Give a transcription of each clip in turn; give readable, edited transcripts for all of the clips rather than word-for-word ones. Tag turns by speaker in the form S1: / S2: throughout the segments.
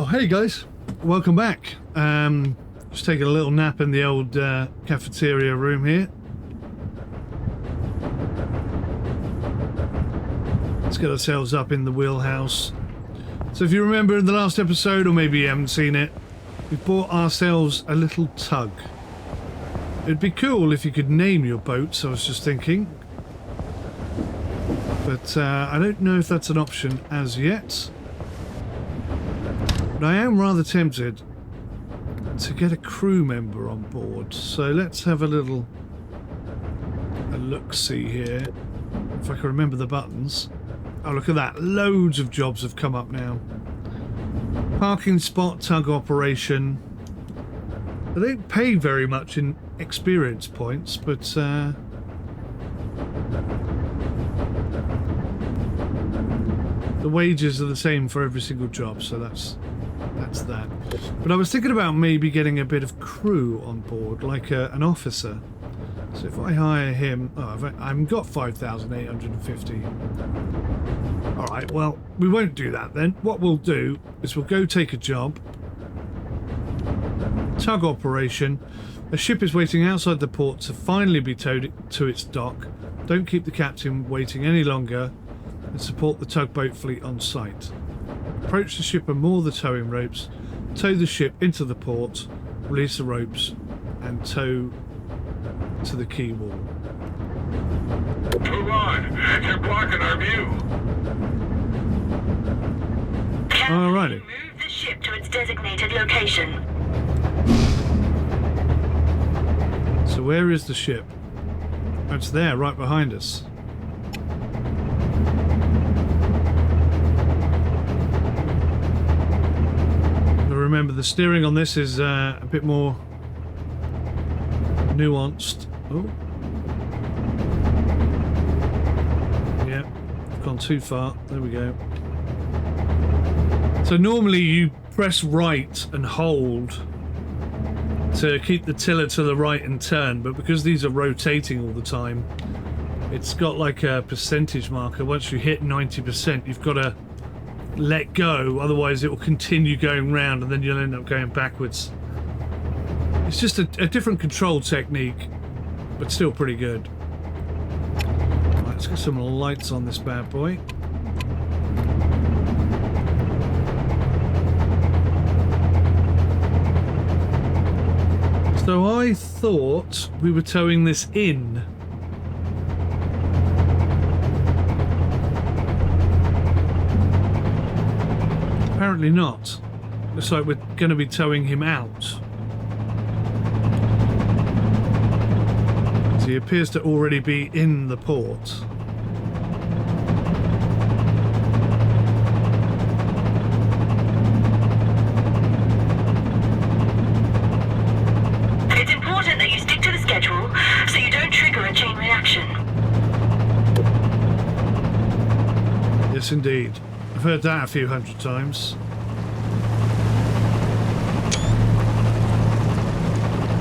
S1: Oh, hey guys, welcome back. Just taking a little nap in the old cafeteria room here. Let's get ourselves up in the wheelhouse. So if you remember in the last episode, or maybe you haven't seen it, we bought ourselves a little tug. It'd be cool if you could name your boats, I was just thinking. But I don't know if that's an option as yet. But I am rather tempted to get a crew member on board. So let's have a look-see here. If I can remember the buttons. Oh, look at that. Loads of jobs have come up now. Parking spot, tug operation. They don't pay very much in experience points, but the wages are the same for every single job, so that's that. But I was thinking about maybe getting a bit of crew on board, like an officer. So if I hire him, I've got 5,850. All right, well, we won't do that then. What we'll do is we'll go take a job. Tug operation. A ship is waiting outside the port to finally be towed to its dock. Don't keep the captain waiting any longer and support the tugboat fleet on site. Approach the ship and moor the towing ropes. Tow the ship into the port. Release the ropes and tow to the quay wall.
S2: Move on! You're blocking our view!
S1: Alrighty.
S3: Move the ship to its designated location.
S1: So where is the ship? Oh, it's there, right behind us. But remember, the steering on this is a bit more nuanced. Oh. Yeah, I've gone too far. There we go. So normally you press right and hold to keep the tiller to the right and turn, but because these are rotating all the time, it's got like a percentage marker. Once you hit 90%, you've got to let go, otherwise it will continue going round and then you'll end up going backwards. It's just a different control technique, but still pretty good. Right, let's get some lights on this bad boy. So I thought we were towing this in. Apparently not. Looks like we're going to be towing him out. So he appears to already be in the port.
S3: It's important that you stick to the schedule so you don't trigger a chain reaction.
S1: Yes, indeed. I've heard that a few hundred times.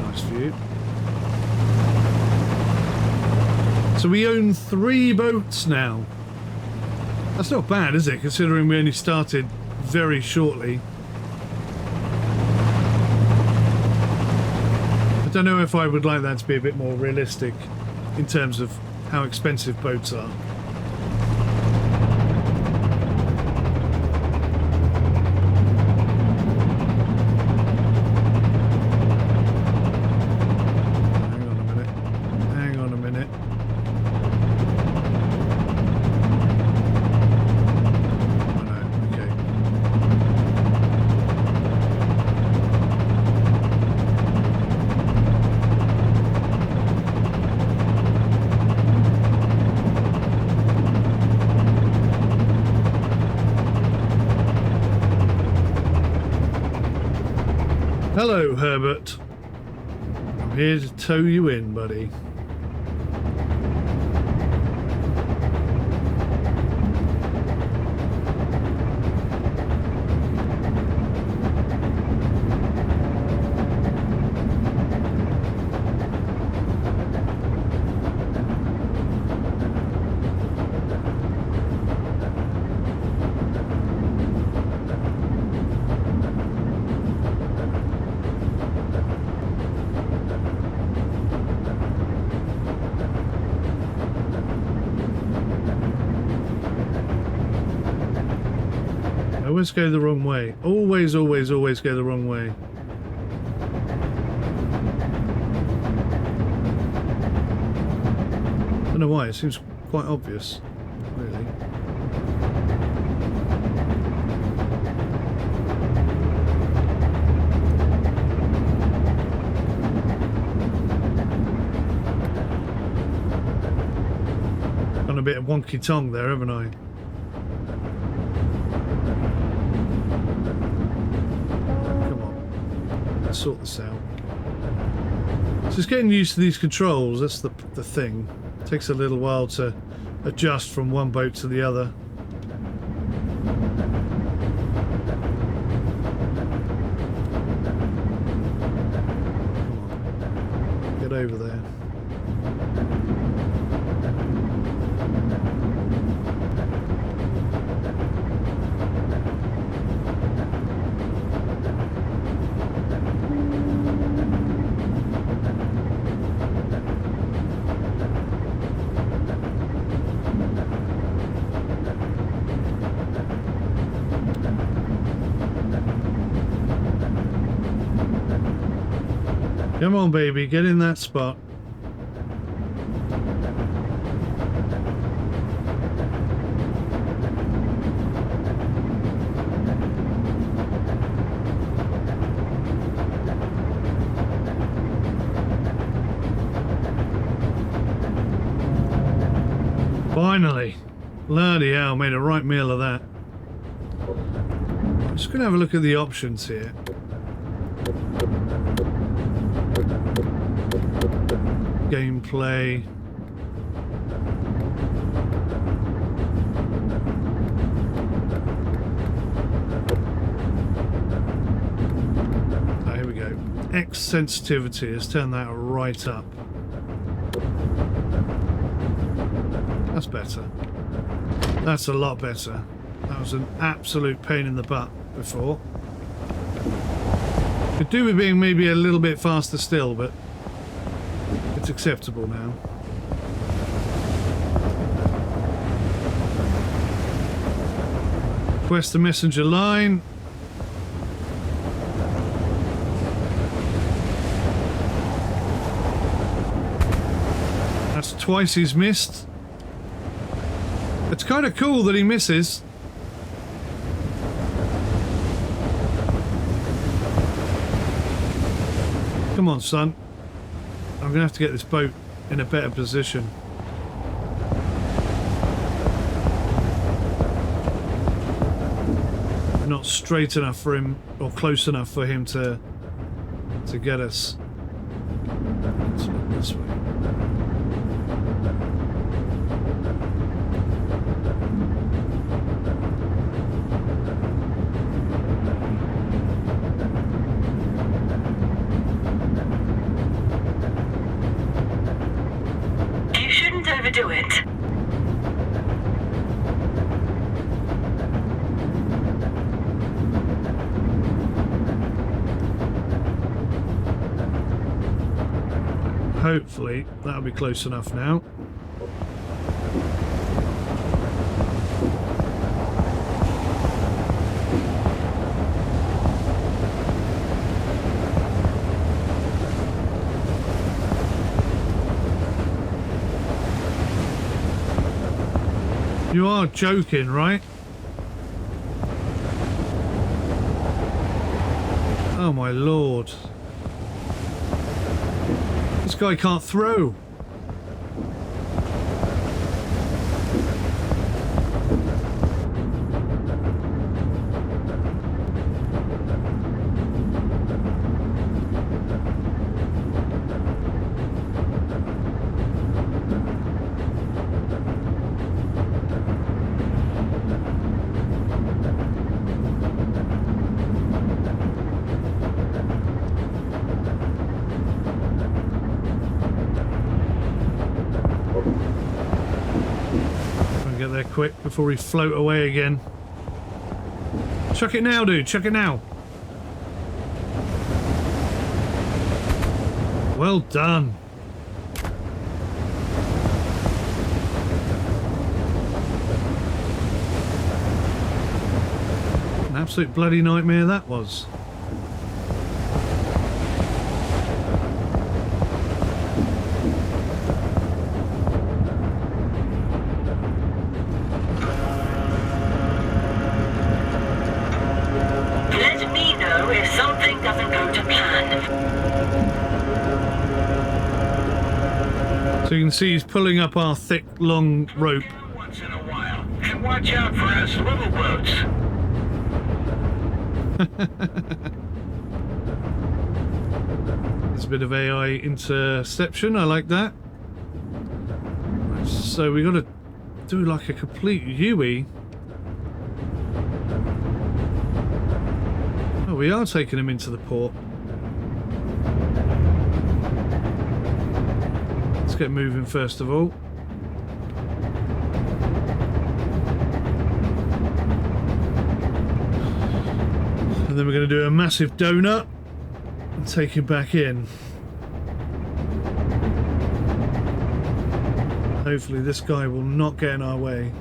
S1: Nice view. So we own 3 boats now. That's not bad, is it? Considering we only started very shortly. I don't know if I would like that to be a bit more realistic in terms of how expensive boats are. Hello, Herbert. I'm here to tow you in, buddy. always go the wrong way. Always, always, always go the wrong way. I don't know why, it seems quite obvious, really. Done a bit of wonky tongue there, haven't I? Come on, let's sort this out. So it's getting used to these controls, that's the thing. It takes a little while to adjust from one boat to the other. Come on, get over there. Come on, baby, get in that spot. Finally. Bloody hell, made a right meal of that. I'm just going to have a look at the options here. Gameplay. Oh, here we go. X sensitivity. Let's turn that right up. That's better. That's a lot better. That was an absolute pain in the butt before. Could do with being maybe a little bit faster still, but it's acceptable now. Request the messenger line. That's twice he's missed. It's kind of cool that he misses. Come on, son. I'm going to have to get this boat in a better position. Not straight enough for him, or close enough for him to get us. Let's look this way.
S3: Do it.
S1: Hopefully that'll be close enough now. You are joking, right? Oh my lord. This guy can't throw. Quick before we float away again. Chuck it now, dude. Chuck it now. Well done. Now absolute bloody nightmare that was.
S3: Let me know if something doesn't go to plan.
S1: So you can see he's pulling up our thick, long rope.
S2: Once in a while. And watch out for us little boats.
S1: There's a bit of AI interception. I like that. Right, so we got to do like a complete U-E. Oh, we are taking him into the port. Let's get moving first of all. And then we're going to do a massive donut and take him back in. Hopefully this guy will not get in our way.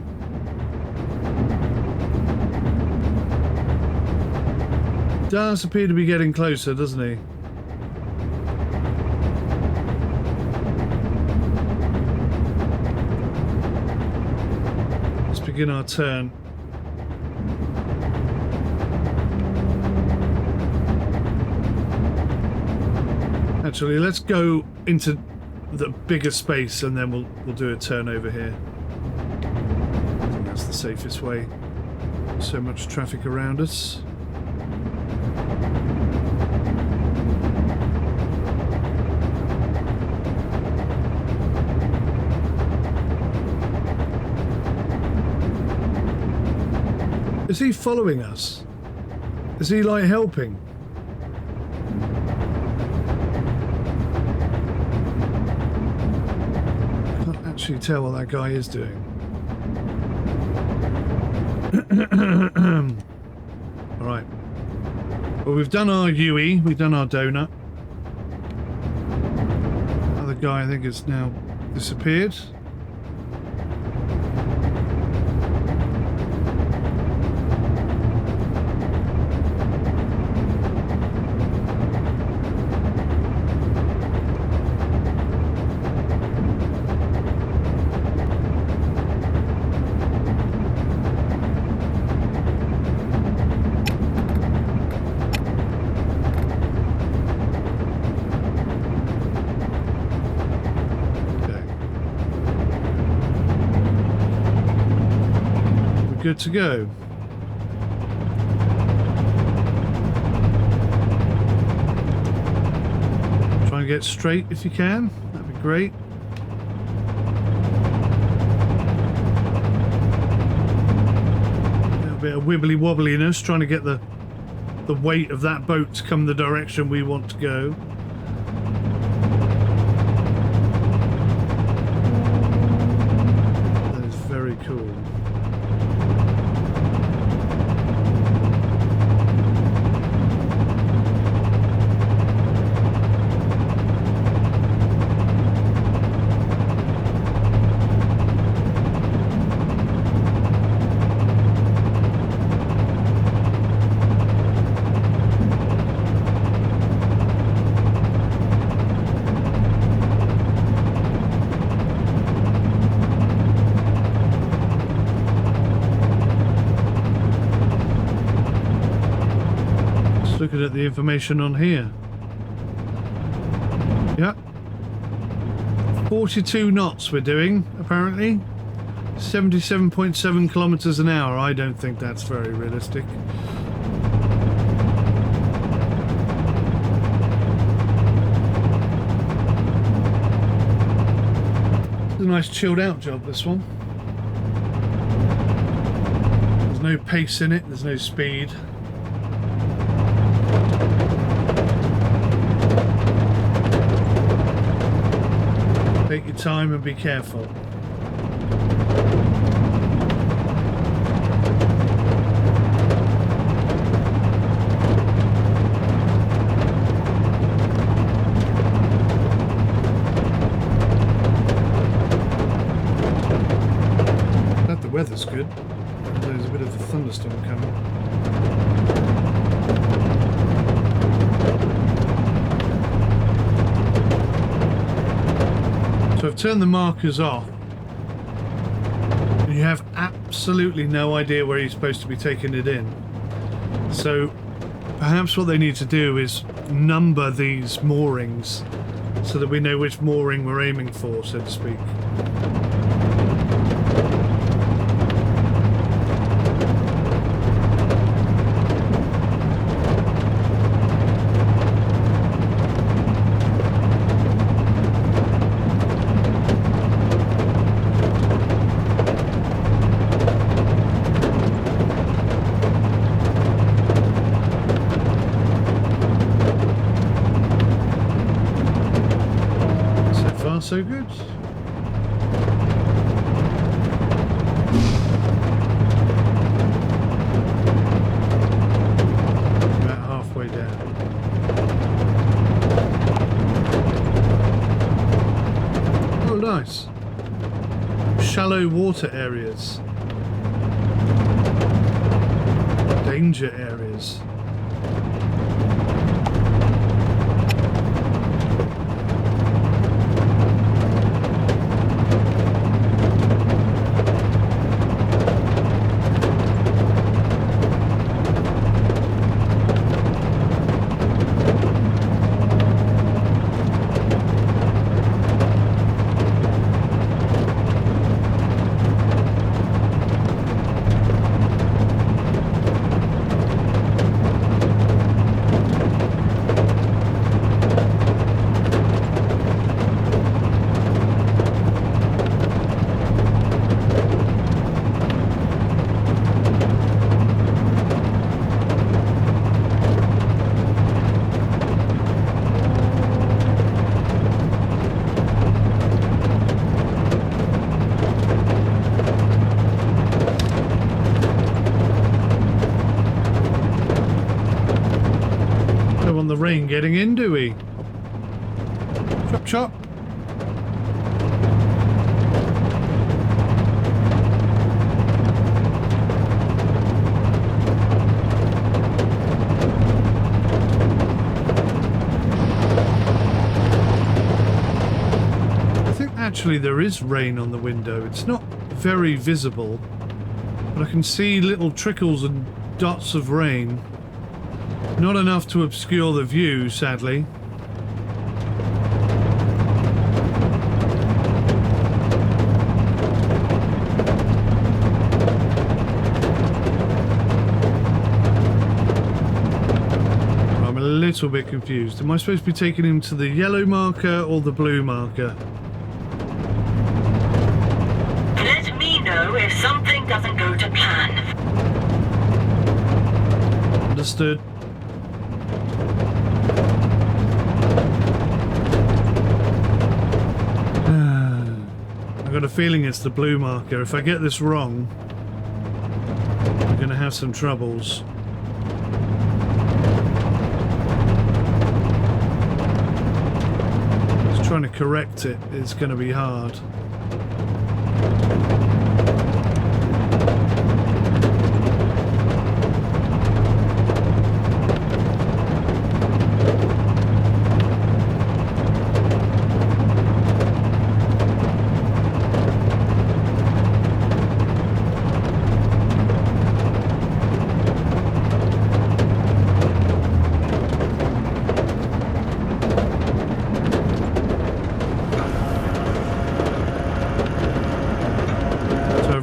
S1: Does appear to be getting closer, doesn't he? Let's begin our turn. Actually, let's go into the bigger space and then we'll do a turn over here. I think that's the safest way. So much traffic around us. Is he following us? Is he like helping? Can't actually tell what that guy is doing. All right. Well, we've done our UE, we've done our donut. Other guy, I think, has now disappeared. Good to go. Try and get straight if you can. That'd be great. A little bit of wibbly wobbliness, trying to get the weight of that boat to come the direction we want to go. That is very cool. Looking at the information on here. Yeah. 42 knots we're doing, apparently. 77.7 kilometers an hour. I don't think that's very realistic. It's a nice chilled out job, this one. There's no pace in it, there's no speed. Take your time and be careful. Glad the weather's good. There's a bit of a thunderstorm coming. turn the markers off, and you have absolutely no idea where you're supposed to be taking it in. So perhaps what they need to do is number these moorings so that we know which mooring we're aiming for, so to speak. So good. About halfway down. Oh, nice. Shallow water areas. Danger areas. The rain getting in, do we? Chop chop. I think actually there is rain on the window. It's not very visible, but I can see little trickles and dots of rain. Not enough to obscure the view, sadly. I'm a little bit confused. Am I supposed to be taking him to the yellow marker or the blue marker?
S3: Let me know if something doesn't go to plan.
S1: Understood. I've got a feeling it's the blue marker. If I get this wrong, I'm going to have some troubles. Just trying to correct it is going to be hard.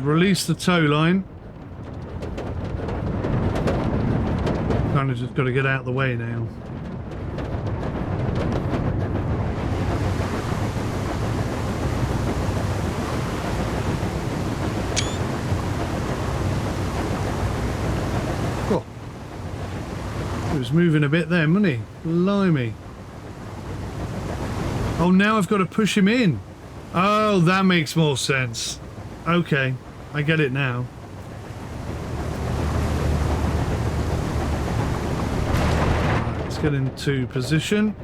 S1: Release the tow line. Kind of just got to get out of the way now. Cool. He was moving a bit then, wasn't he? Blimey. Oh, now I've got to push him in. Oh, that makes more sense. Okay. I get it now. Right, let's get into position.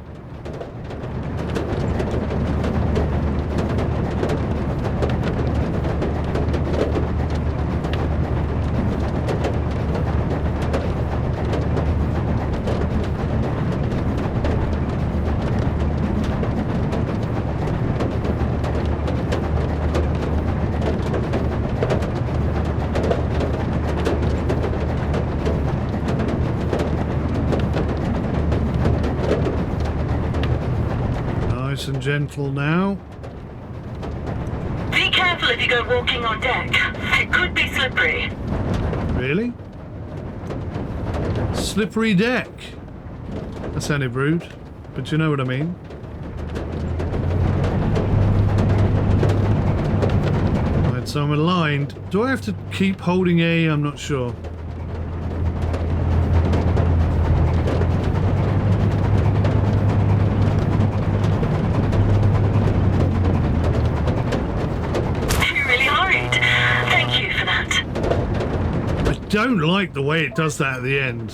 S1: Nice and gentle now.
S3: Be careful if you go walking on deck. It could be slippery.
S1: Really? Slippery deck. That sounded rude, but you know what I mean. Right, so I'm aligned. Do I have to keep holding A? I'm not sure. Don't like the way it does that at the end.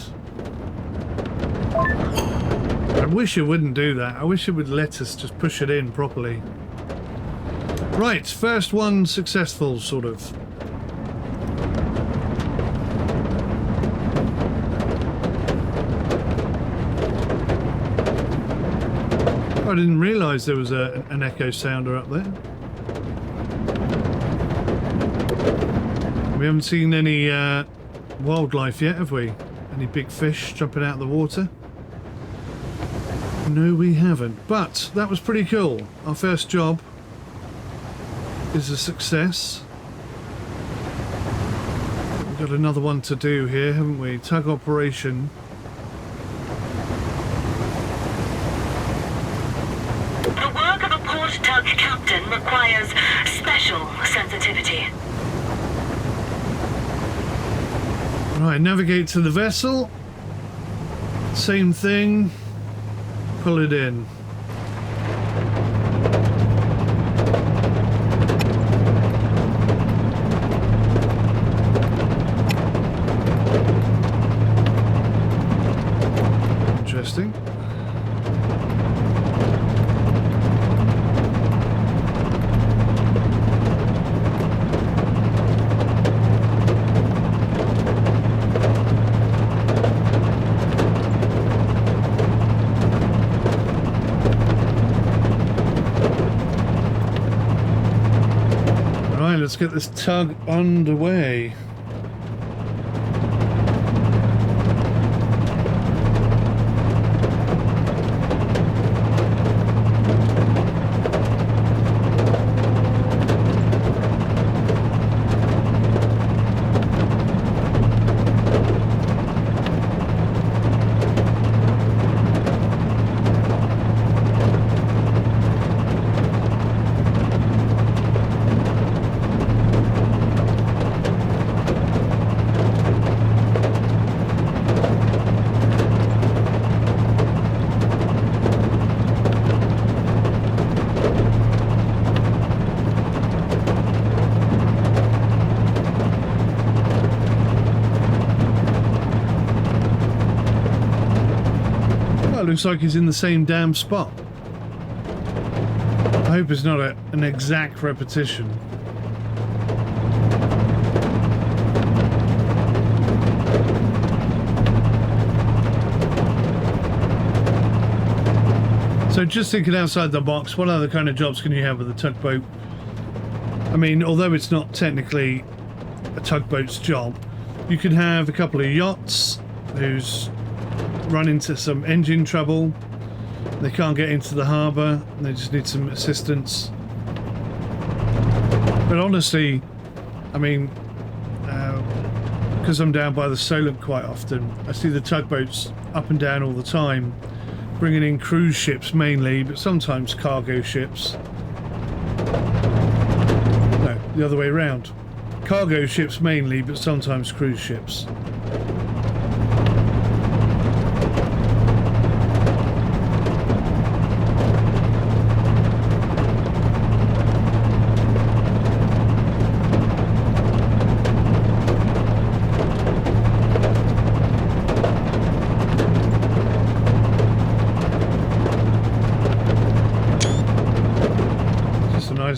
S1: I wish it wouldn't do that. I wish it would let us just push it in properly. Right, first one successful, sort of. I didn't realise there was an echo sounder up there. We haven't seen any wildlife yet, have we? Any big fish jumping out of the water? No, we haven't. But that was pretty cool. Our first job is a success. We've got another one to do here, haven't we? Tug operation.
S3: The work of a port tug captain requires special sensitivity.
S1: Right, navigate to the vessel. Same thing. Pull it in. Interesting. Let's get this tug underway. Looks like he's in the same damn spot. I hope it's not an exact repetition. So just thinking outside the box, what other kind of jobs can you have with a tugboat? I mean, although it's not technically a tugboat's job, you could have a couple of yachts whose run into some engine trouble, they can't get into the harbour, they just need some assistance. But honestly, I mean, because I'm down by the Solent quite often, I see the tugboats up and down all the time, bringing in cruise ships mainly, but sometimes cargo ships. No, the other way around. Cargo ships mainly, but sometimes cruise ships.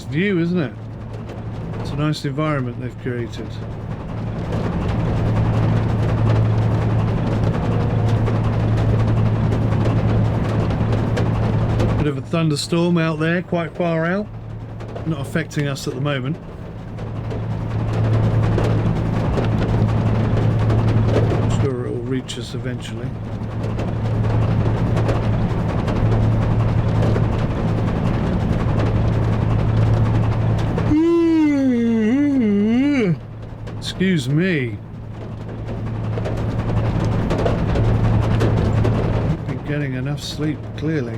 S1: View, isn't it? It's a nice environment they've created. Bit of a thunderstorm out there, quite far out. Not affecting us at the moment. I'm sure it will reach us eventually. Excuse me. I've been getting enough sleep, clearly.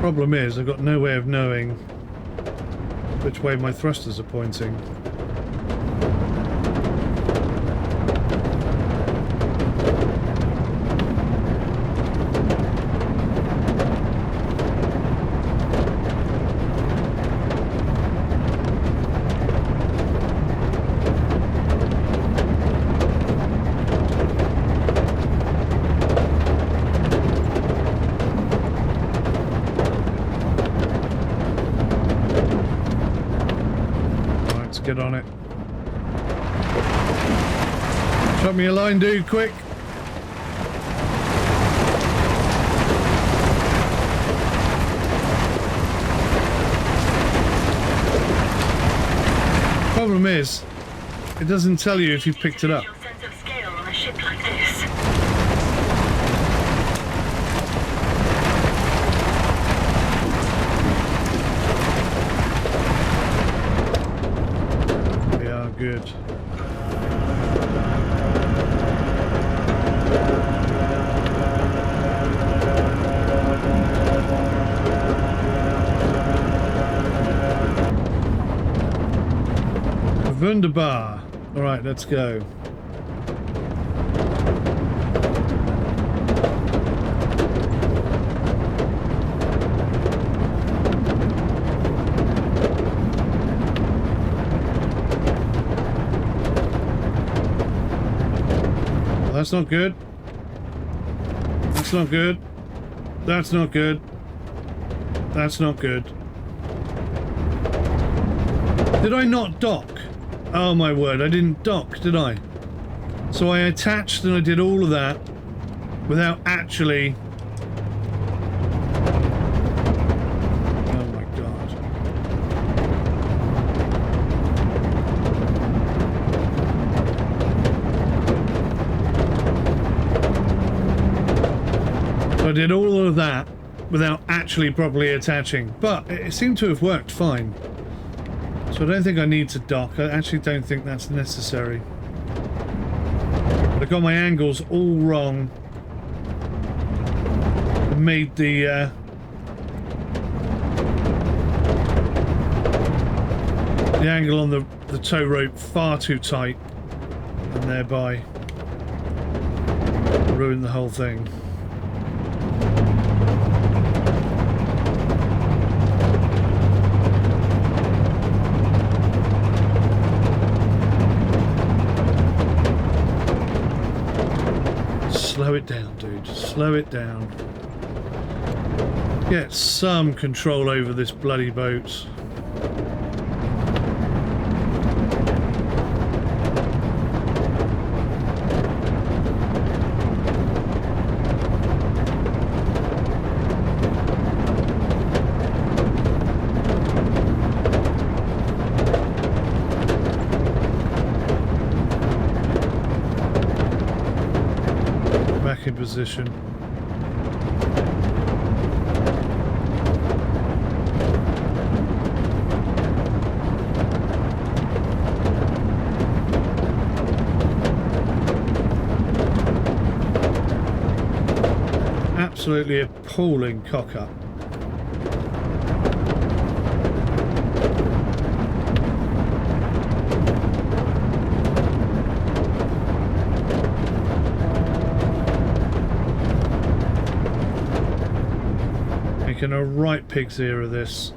S1: Problem is, I've got no way of knowing which way my thrusters are pointing. Get on it. Shot me a line, dude, quick. Problem is, it doesn't tell you if you've picked it up.
S3: Your sense of scale on a ship like this.
S1: Good. Wunderbar. All right, let's go. That's not good. That's not good. That's not good. That's not good. Did I not dock? Oh my word, I didn't dock, did I? So I attached and I did all of that without actually... Oh my god. So I did all of that without actually properly attaching, but it seemed to have worked fine. So I don't think I need to dock. I actually don't think that's necessary. But I got my angles all wrong. I made the angle on the tow rope far too tight, and thereby ruined the whole thing. Slow it down, dude. Slow it down. Get some control over this bloody boat. In position. Absolutely appalling cock up. Making a right pig's ear of this.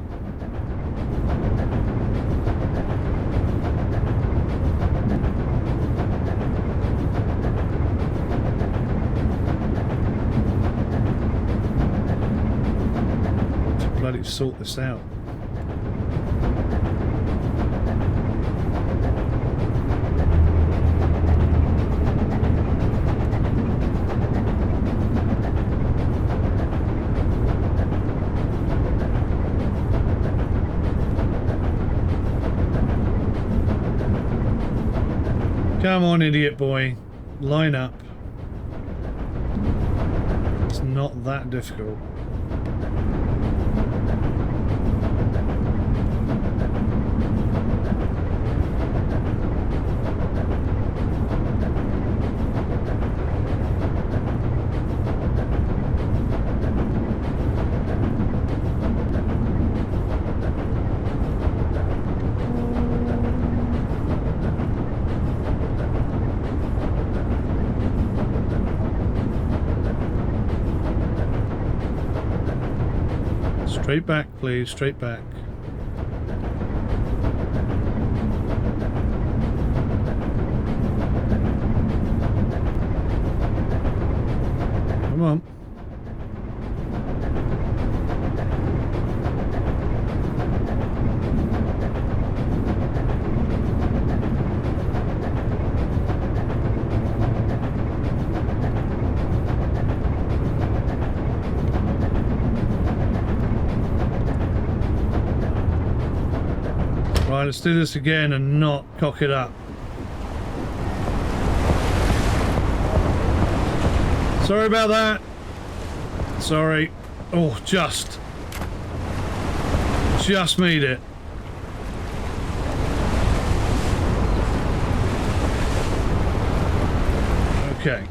S1: To bloody sort this out. Come on, idiot boy. Line up. It's not that difficult. Straight back, please. Straight back. Come on. Right, let's do this again and not cock it up. Sorry about that. Sorry. Oh, just made it. Okay.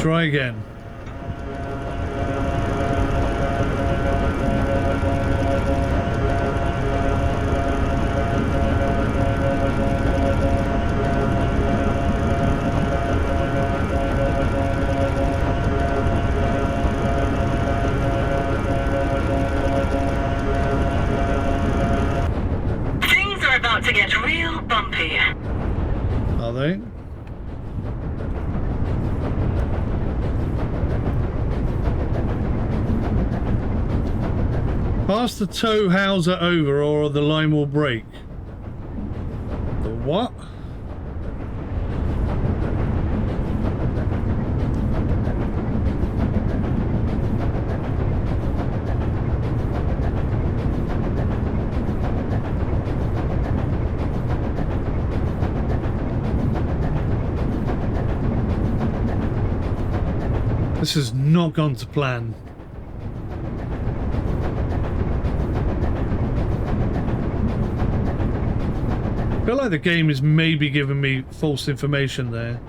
S1: Try again.
S3: Things are about to get real bumpy.
S1: Are they? Pass the tow hauser over or the line will break. The what? This has not gone to plan. I feel like the game is maybe giving me false information there.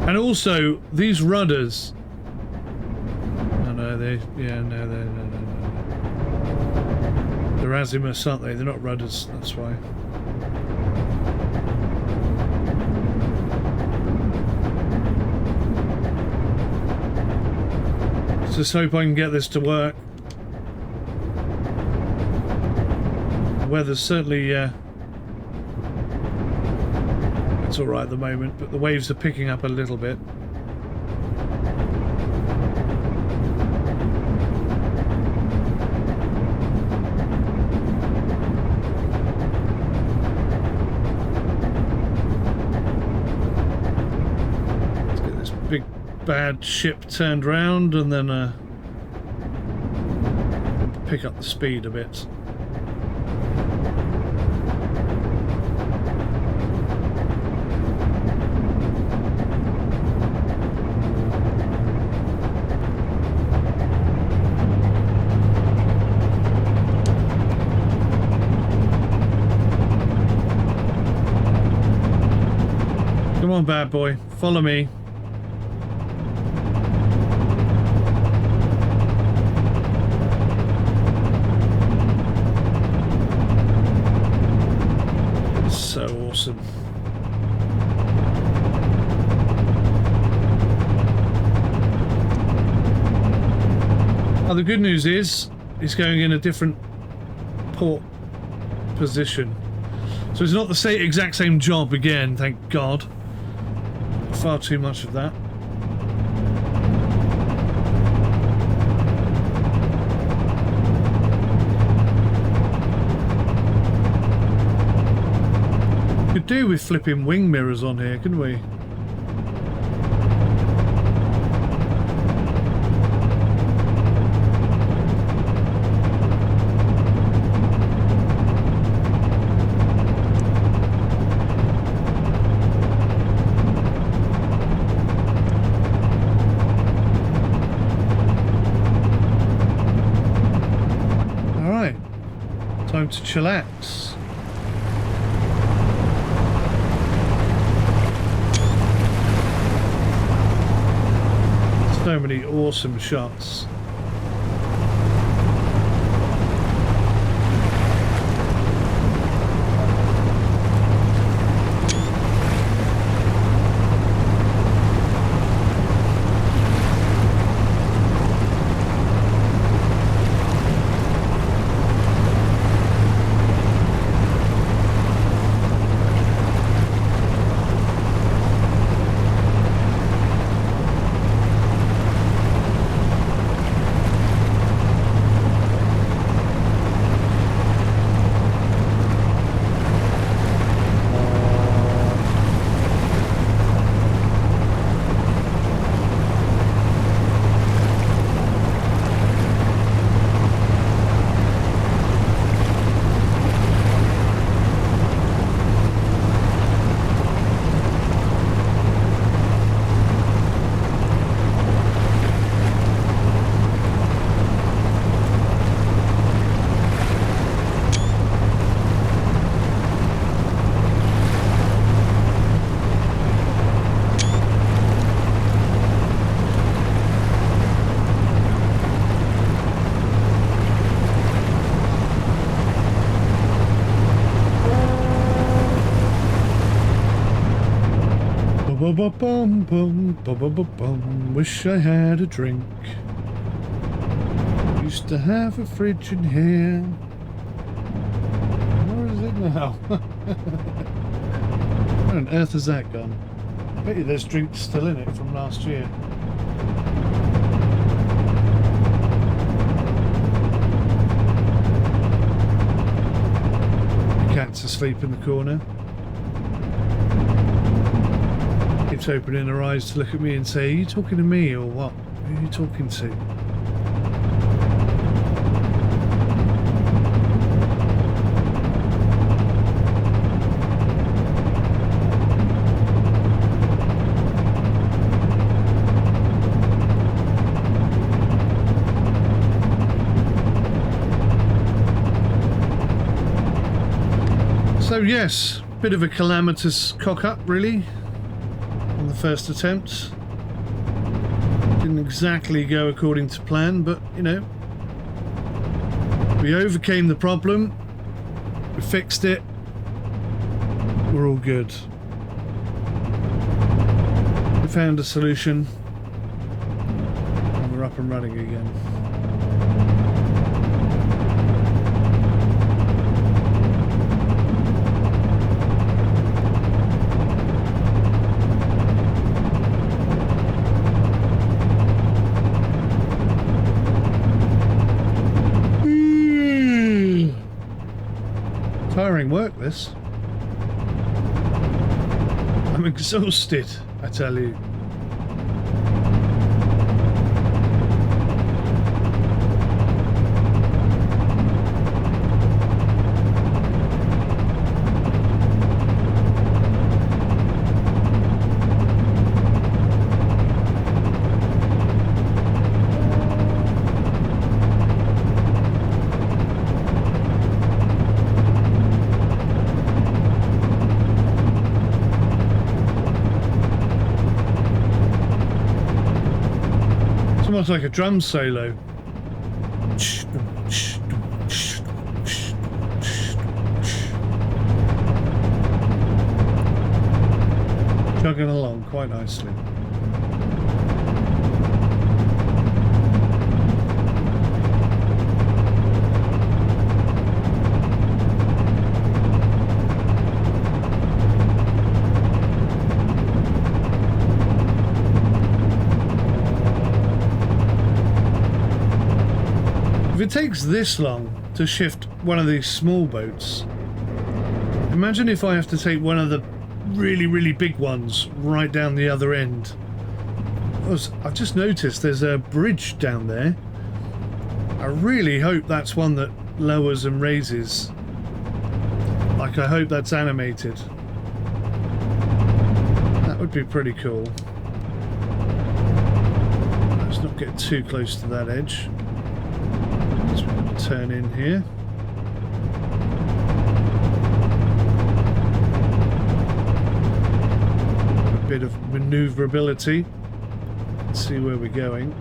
S1: And also, these rudders... Oh no, they're azimuths, aren't they? They're not rudders, that's why. Let's just hope I can get this to work. Weather's certainly it's all right at the moment, but the waves are picking up a little bit. Let's get this big bad ship turned round and then pick up the speed a bit. Come on, bad boy, follow me. So awesome. Oh, the good news is it's going in a different port position. So it's not the same, exact same job again, thank God. Far too much of that. Good do with flipping wing mirrors on here, couldn't we? Time to chillax. So many awesome shots. Bum, wish I had a drink. Used to have a fridge in here. Where is it now? Where on earth has that gone? I bet you there's drinks still in it from last year. The cat's asleep in the corner. Keeps opening her eyes to look at me and say, "Are you talking to me or what? Who are you talking to?" So yes, bit of a calamitous cock-up really on the first attempt. Didn't exactly go according to plan, but you know, we overcame the problem, we fixed it, we're all good. We found a solution and we're up and running again. Tiring work, this. I'm exhausted, I tell you. Almost like a drum solo. Chugging along quite nicely. If it takes this long to shift one of these small boats, Imagine if I have to take one of the really, really big ones right down the other end. I've just noticed there's a bridge down there. I really hope that's one that lowers and raises. Like, I hope that's animated. That would be pretty cool. Let's not get too close to that edge. Just going to turn in here. A bit of maneuverability. Let's see where we're going.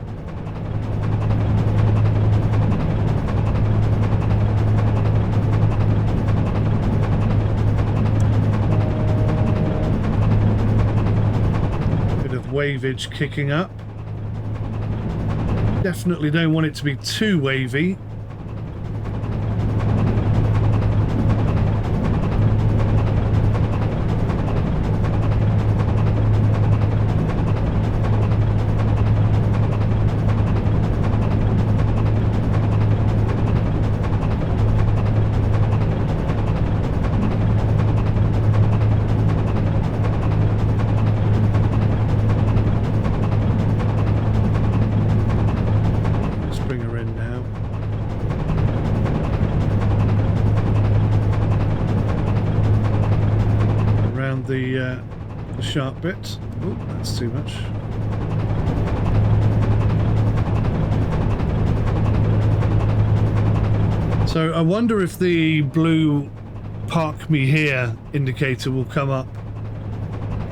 S1: Waveage kicking up. Definitely don't want it to be too wavy. The sharp bit. Oh, that's too much. So I wonder if the blue park me here indicator will come up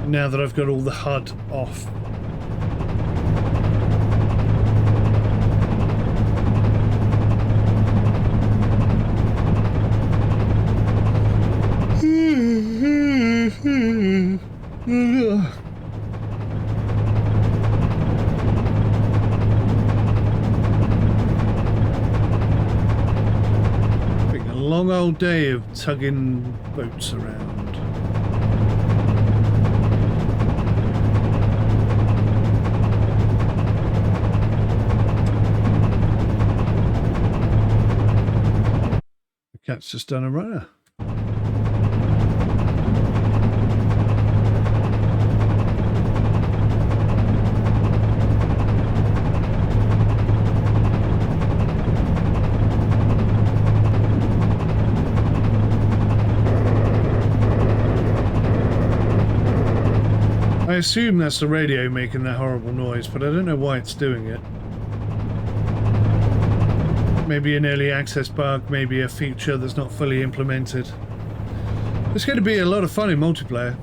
S1: now that I've got all the HUD off. Been a long old day of tugging boats around. The cat's just done a runner. I assume that's the radio making that horrible noise, but I don't know why it's doing it. Maybe an early access bug, maybe a feature that's not fully implemented. It's going to be a lot of fun in multiplayer.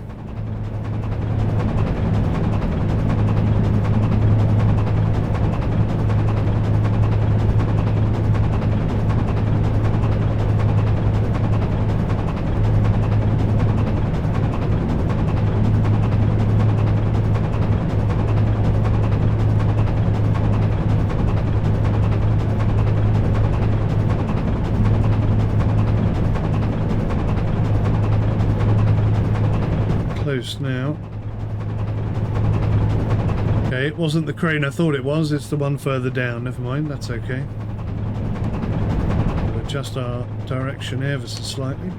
S1: Now. Okay, it wasn't the crane I thought it was, it's the one further down. Never mind, that's okay. We'll adjust our direction ever so slightly.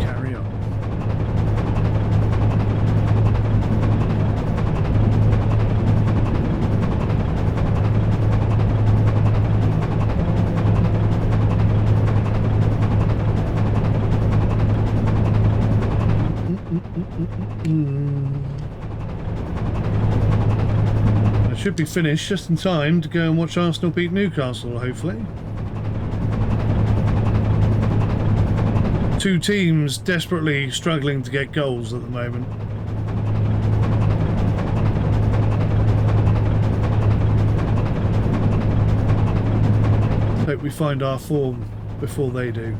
S1: Carry on. I should be finished just in time to go and watch Arsenal beat Newcastle, hopefully. Two teams desperately struggling to get goals at the moment. Hope we find our form before they do.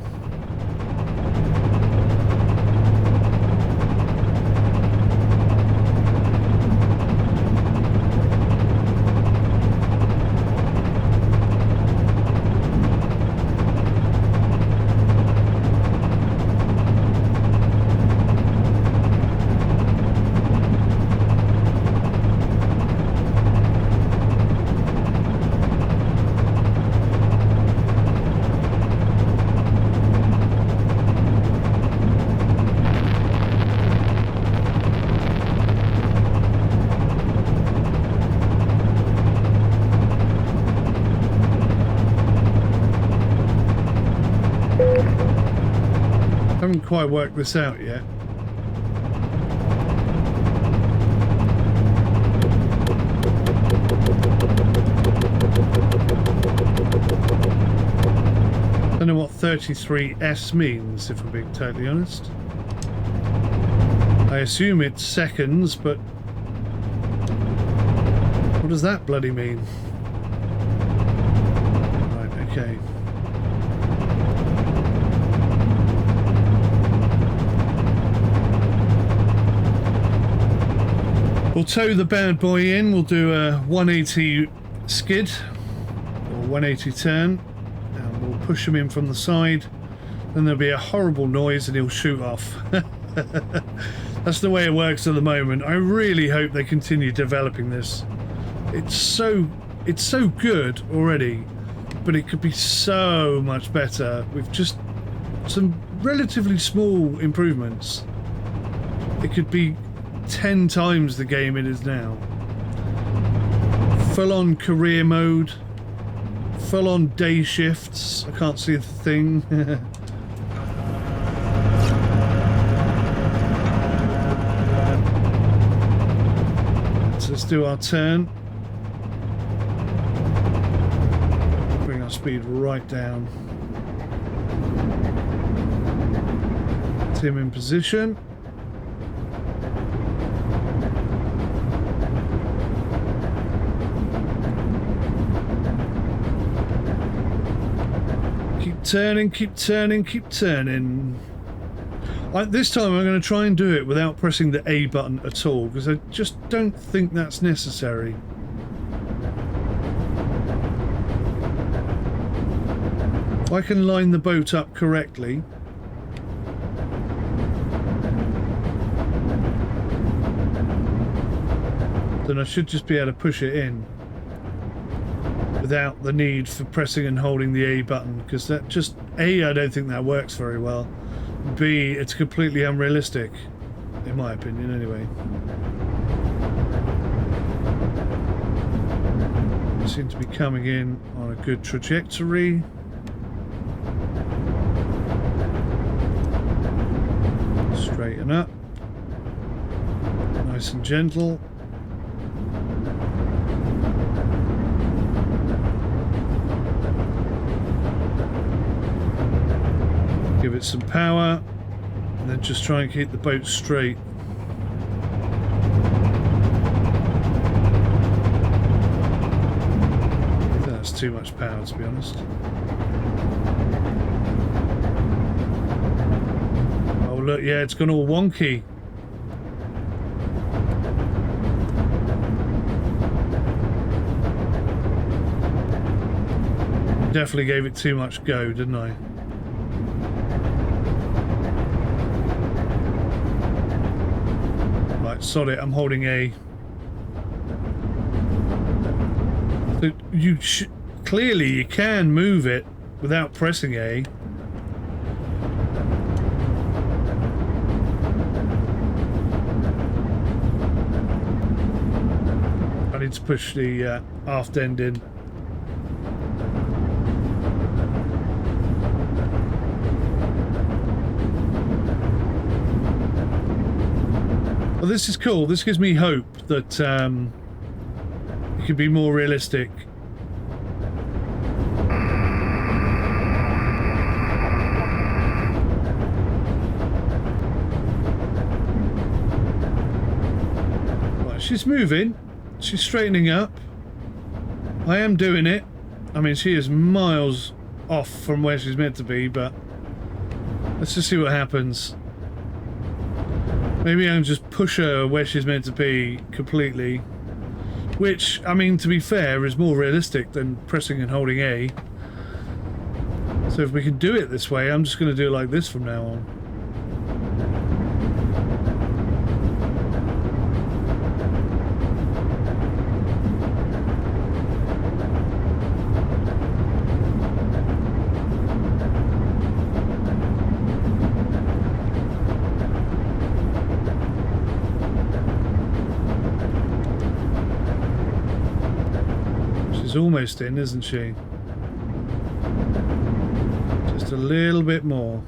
S1: haven't quite worked this out yet. Don't know what 33S means, if I'm being totally honest. I assume it's seconds, but what does that bloody mean? Right, okay. We'll tow the bad boy in, we'll do a 180 skid, or 180 turn, and we'll push him in from the side, then there'll be a horrible noise and he'll shoot off. That's the way it works at the moment. I really hope they continue developing this. It's so good already, but it could be so much better with just some relatively small improvements. It could be 10 times the game it is now. Full-on career mode, full-on day shifts. I can't see the thing. So let's do our turn. Bring our speed right down. Get him in position. Turning, keep turning, keep turning. This time I'm going to try and do it without pressing the A button at all, because I just don't think that's necessary. If I can line the boat up correctly, then I should just be able to push it in without the need for pressing and holding the A button, because that just A, I don't think that works very well. B, it's completely unrealistic, in my opinion anyway. We seem to be coming in on a good trajectory. Straighten up. Nice and gentle. Give it some power, and then just try and keep the boat straight. I think that's too much power, to be honest. Oh look, yeah, it's gone all wonky. Definitely gave it too much go, didn't I? Sod it, I'm holding A. So clearly you can move it without pressing A. I need to push the aft end in. Well, this is cool. This gives me hope that it could be more realistic. Right, she's moving. She's straightening up. I am doing it. I mean, she is miles off from where she's meant to be, but let's just see what happens. Maybe I can just push her where she's meant to be completely. Which, I mean, to be fair, is more realistic than pressing and holding A. So if we can do it this way, I'm just going to do it like this from now on. Almost in, isn't she? Just a little bit more.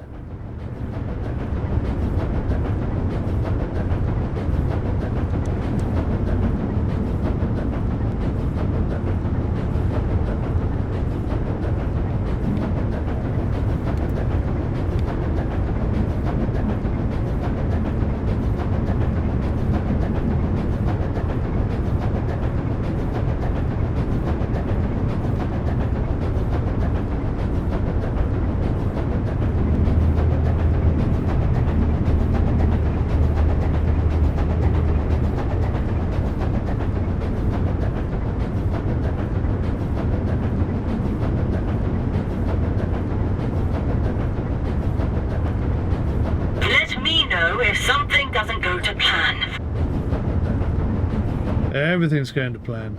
S1: Everything's going to plan.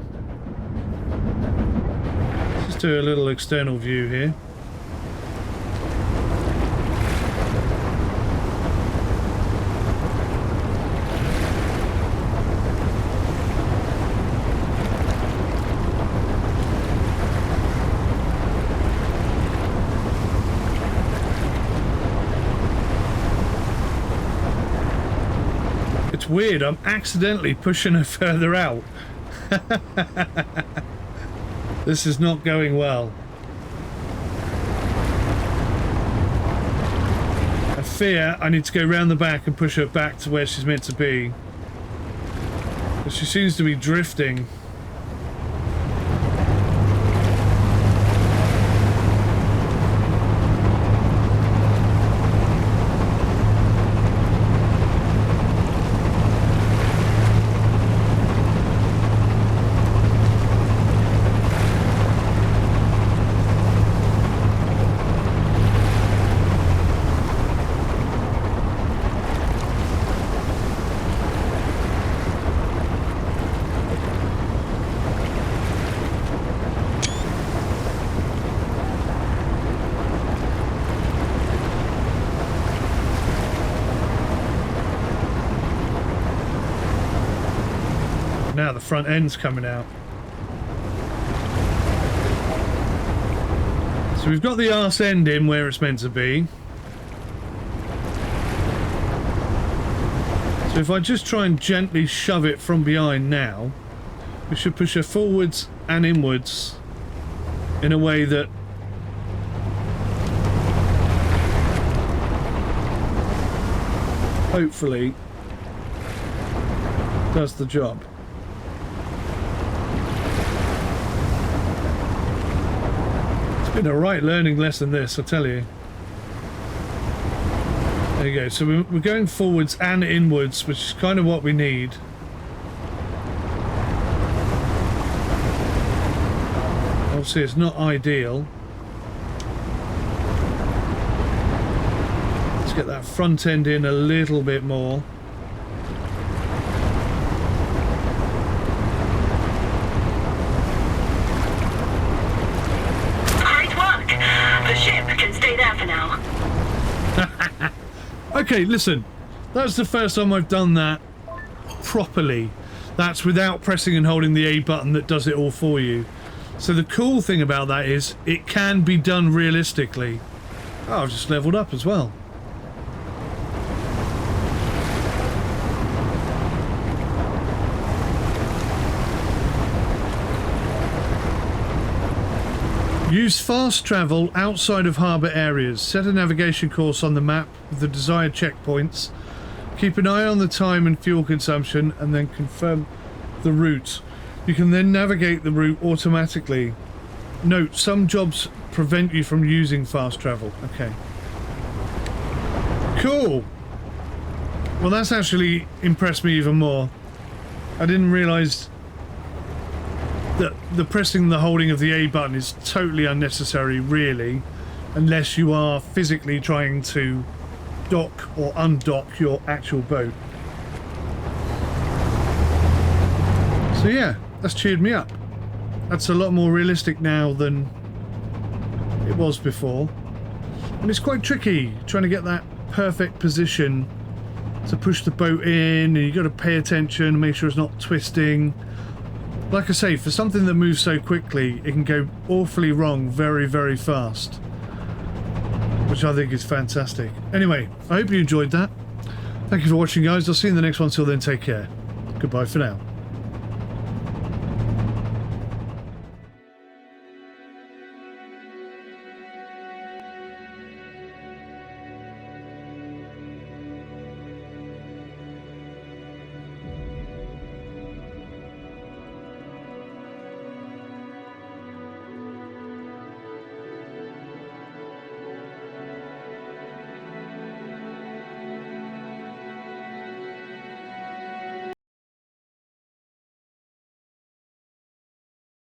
S1: Let's just do a little external view here. It's weird, I'm accidentally pushing her further out. This is not going well. I fear I need to go round the back and push her back to where she's meant to be. But she seems to be drifting. Now the front end's coming out. So we've got the arse end in where it's meant to be. So if I just try and gently shove it from behind now, we should push her forwards and inwards in a way that hopefully does the job. Been a right learning lesson this, I tell you. There you go, so we're going forwards and inwards, which is kind of what we need. Obviously it's not ideal. Let's get that front end in a little bit more. Okay, listen, that's the first time I've done that properly. That's without pressing and holding the A button that does it all for you. So the cool thing about that is it can be done realistically. Oh, I've just leveled up as well. Use fast travel outside of harbour areas. Set a navigation course on the map with the desired checkpoints. Keep an eye on the time and fuel consumption and then confirm the route. You can then navigate the route automatically. Note, some jobs prevent you from using fast travel. Okay. Cool. Well, that's actually impressed me even more. I didn't realise that the pressing and the holding of the A button is totally unnecessary, really, unless you are physically trying to dock or undock your actual boat. So yeah, that's cheered me up. That's a lot more realistic now than it was before. And it's quite tricky trying to get that perfect position to push the boat in, and you've got to pay attention and make sure it's not twisting. Like I say, for something that moves so quickly, it can go awfully wrong very, very fast. Which I think is fantastic. Anyway, I hope you enjoyed that. Thank you for watching, guys. I'll see you in the next one. Till then, take care. Goodbye for now.